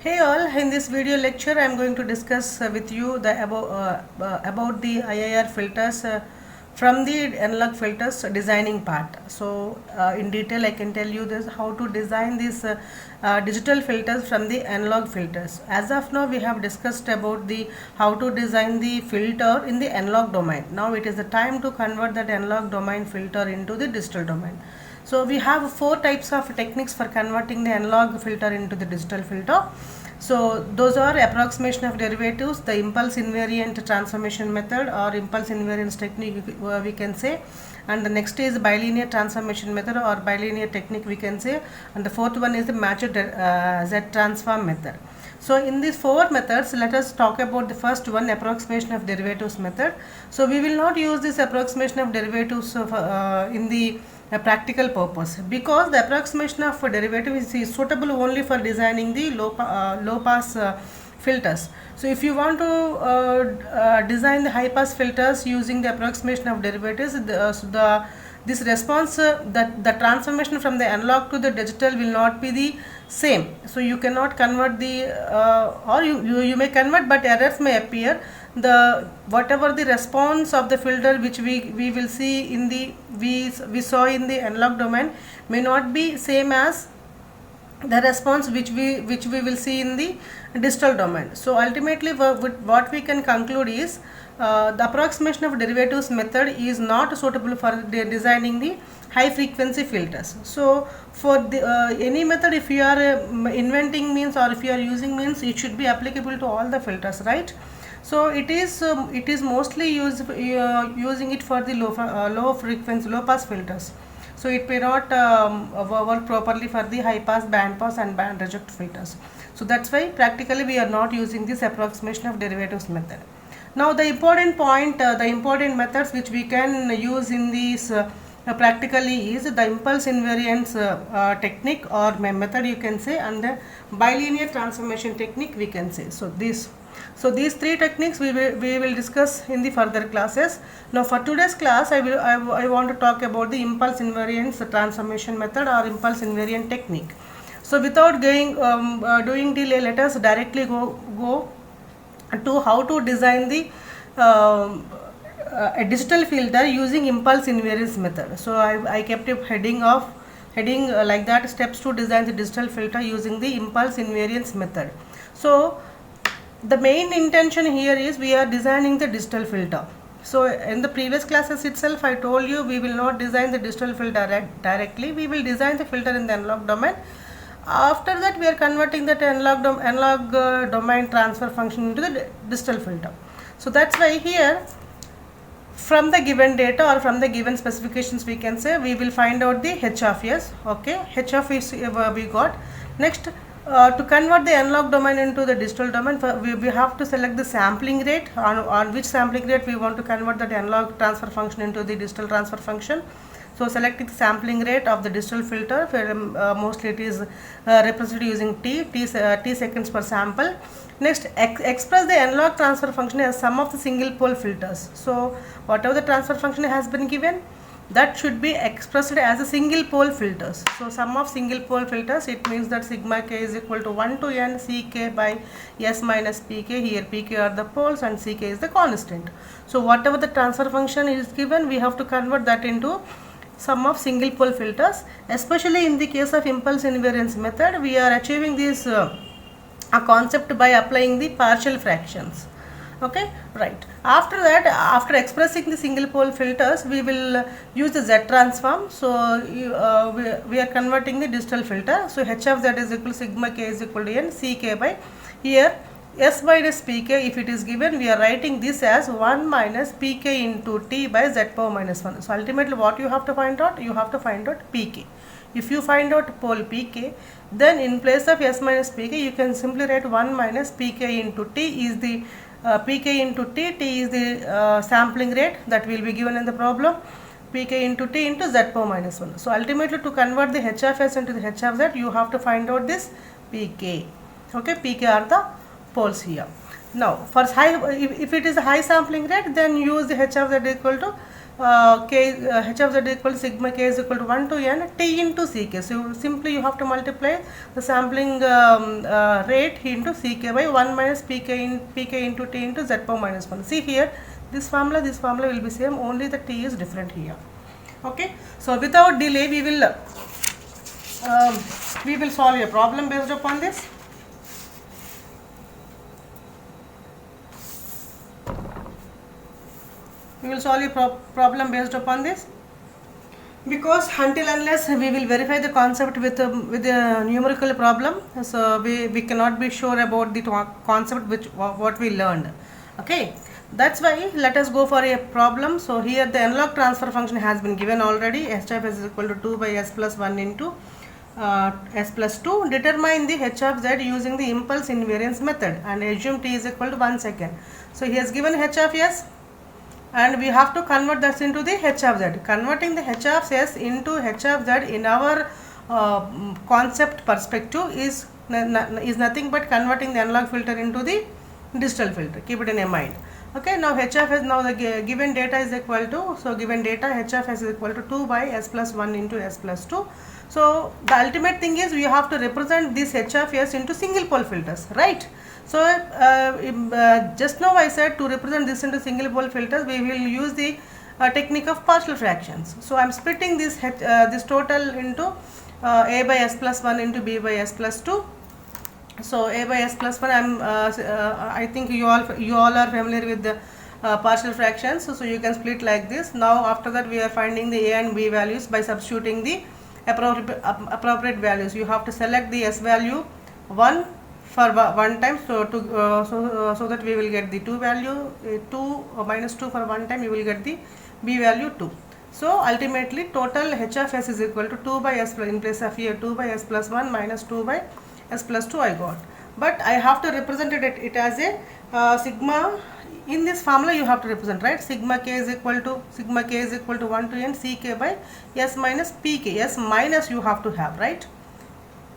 Hey all, in this video lecture I am going to discuss with you about the IIR filters from the analog filters designing part. So in detail I can tell you this how to design these digital filters from the analog filters. As of now we have discussed about the how to design the filter in the analog domain. Now it is the time to convert that analog domain filter into the digital domain. So we have four types of techniques for converting the analog filter into the digital filter. So those are approximation of derivatives, the impulse invariant transformation method or impulse invariance technique we can say, and the next is bilinear transformation method or bilinear technique we can say, and the fourth one is the matched Z transform method. So in these four methods, let us talk about the first one, approximation of derivatives method. So we will not use this approximation of derivatives in the practical purpose, because the approximation of derivative is suitable only for designing the low pass filters. So if you want to design the high pass filters using the approximation of derivatives, this response that the transformation from the analog to the digital will not be the same. So you cannot convert the or you may convert, but errors may appear. The whatever the response of the filter which we will see in the we saw in the analog domain may not be same as the response which we will see in the digital domain. So ultimately what we can conclude is the approximation of derivatives method is not suitable for designing the high frequency filters. So for the any method, if you are inventing means, or if you are using means, it should be applicable to all the filters, right? So it is mostly using it for the low frequency low pass filters. So it may not work properly for the high pass, band pass and band reject filters. So that's why practically we are not using this approximation of derivatives method. Now the important point, the important methods which we can use in this practically is the impulse invariance technique or method you can say, and the bilinear transformation technique we can say. So these three techniques we will discuss in the further classes. Now for today's class I want to talk about the impulse invariance transformation method or impulse invariant technique. So without doing delay, let us directly go to how to design the a digital filter using impulse invariance method. So I kept a heading like that, steps to design the digital filter using the impulse invariance method. So the main intention here is we are designing the digital filter. So in the previous classes itself I told you we will not design the digital filter directly, we will design the filter in the analog domain. After that we are converting that analog domain transfer function into the digital filter. So that's why here from the given data or from the given specifications we can say we will find out the H of S. Okay, H of S we got. Next to convert the analog domain into the digital domain, we have to select the sampling rate, on which sampling rate we want to convert that analog transfer function into the digital transfer function. So selecting the sampling rate of the digital filter, mostly it is represented using t seconds per sample. Next, express the analog transfer function as sum of the single pole filters. So whatever the transfer function has been given, that should be expressed as a single pole filters. So sum of single pole filters, it means that sigma k is equal to 1 to n ck by s minus pk. Here pk are the poles and ck is the constant. So whatever the transfer function is given, we have to convert that into sum of single pole filters. Especially in the case of impulse invariance method, we are achieving this a concept by applying the partial fractions. Okay, right. After that, after expressing the single pole filters, we will use the Z transform. So we are converting the digital filter. So H of Z is equal to sigma k is equal to n ck by, here s minus pk, if it is given, we are writing this as 1 minus pk into t by z power minus 1. So ultimately what you have to find out? You have to find out pk. If you find out pole pk, then in place of s minus pk you can simply write 1 minus pk into t is the pk into t is the sampling rate that will be given in the problem, pk into t into z power minus 1. So ultimately to convert the h of s into the h of z, you have to find out this pk. Okay, pk are the poles here. Now for high, if it is a high sampling rate, then use the h of z equal to h of z equal to sigma k is equal to 1 to n t into ck. So simply you have to multiply the sampling rate into ck by 1 minus pk into t into z power minus 1. See here, this formula will be same, only the t is different here. Okay, so without delay we will solve a problem based upon this. We will solve a problem based upon this, because until unless we will verify the concept with a numerical problem, so we cannot be sure about the concept what we learned. Okay, that's why let us go for a problem. So here the analog transfer function has been given already. H of s is equal to 2 by s plus 1 into s plus 2. Determine the h of z using the impulse invariance method and assume t is equal to 1 second. So he has given h of s and we have to convert that into the h of z. Converting the h of s into h of z in our concept perspective is nothing but converting the analog filter into the digital filter. Keep it in your mind. Okay, now h of s, now the given data is equal to, so given data h of s is equal to 2 by s plus 1 into s plus 2. So the ultimate thing is we have to represent this h of s into single pole filters, right? So just now I said to represent this into single pole filters we will use the technique of partial fractions. So I am splitting this total into a by s plus 1 into b by s plus 2. So a by s plus 1, I think you all are familiar with the partial fractions, so you can split like this. Now after that we are finding the a and b values by substituting the appropriate values. You have to select the s value 1 for one time, so that we will get the 2 value, 2 minus 2 for one time, you will get the b value 2. So ultimately total h of s is equal to 2 by s plus, in place of here 2 by s plus 1 minus 2 by s plus 2 I got, but I have to represent it as a sigma. In this formula you have to represent, right? Sigma k is equal to 1 to n ck by s minus pk. S minus you have to have, right?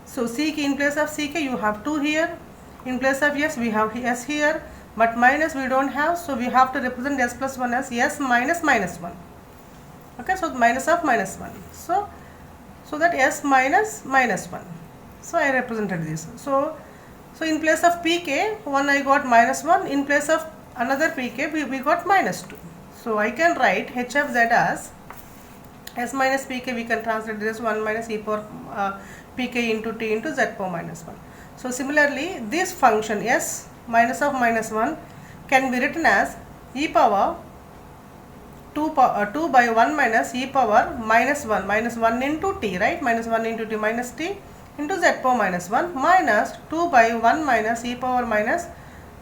So ck, in place of ck you have 2 here, in place of s we have s here, but minus we don't have, so we have to represent s plus 1 as s minus minus 1. Okay, so minus of minus 1, so that s minus minus 1. So I represented this. So in place of pk 1 I got minus 1, in place of another pk we got minus 2. So I can write h of z as s minus pk, we can translate this 1 minus e power pk into t into z power minus 1. So similarly this function s minus of minus 1 can be written as e power 2 by 1 minus e power minus 1 into t, right? Minus 1 into t minus t into z power minus 1 minus 2 by 1 minus e power minus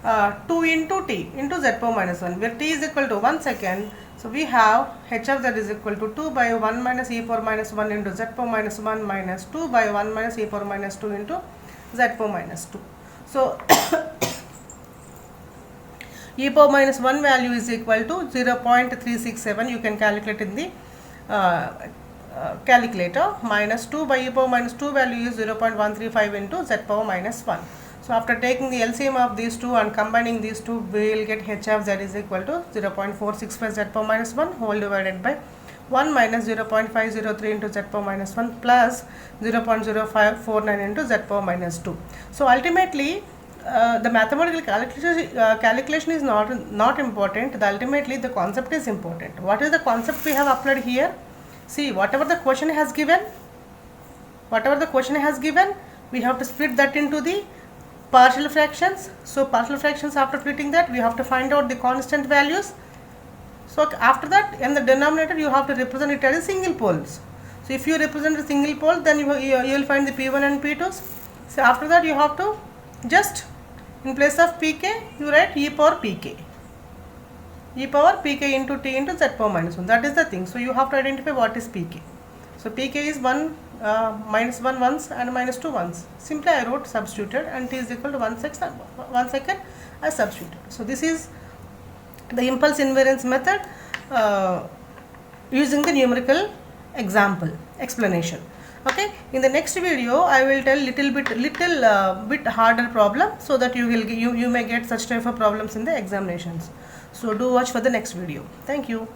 2 into t into z power minus 1, where t is equal to 1 second. So we have h of z is equal to 2 by 1 minus e power minus 1 into z power minus 1 minus 2 by 1 minus e power minus 2 into z power minus 2. So e power minus 1 value is equal to 0.367, you can calculate in the calculator, minus 2 by e power minus 2 value is 0.135 into z power minus 1. So after taking the LCM of these two and combining these two, we will get h of z is equal to 0.465 z power minus 1 whole divided by 1 minus 0.503 into z power minus 1 plus 0.0549 into z power minus 2. So ultimately the mathematical calculation is not important. Ultimately the concept is important. What is the concept we have applied here? See, whatever the question has given, we have to split that into the partial fractions. So partial fractions, after splitting that we have to find out the constant values. So after that in the denominator you have to represent it as single poles. So if you represent a single pole, then you will find the p1 and p2s. So after that you have to just in place of pk you write e power pk into t into z power minus 1. That is the thing. So you have to identify what is pk. So pk is 1 minus 1 once and minus 2 once. Simply I wrote substituted, and t is equal to 1 second I substituted. So this is the impulse invariance method using the numerical example explanation. Okay, in the next video I will tell little bit harder problem, so that you may get such type of problems in the examinations. So do watch for the next video. Thank you.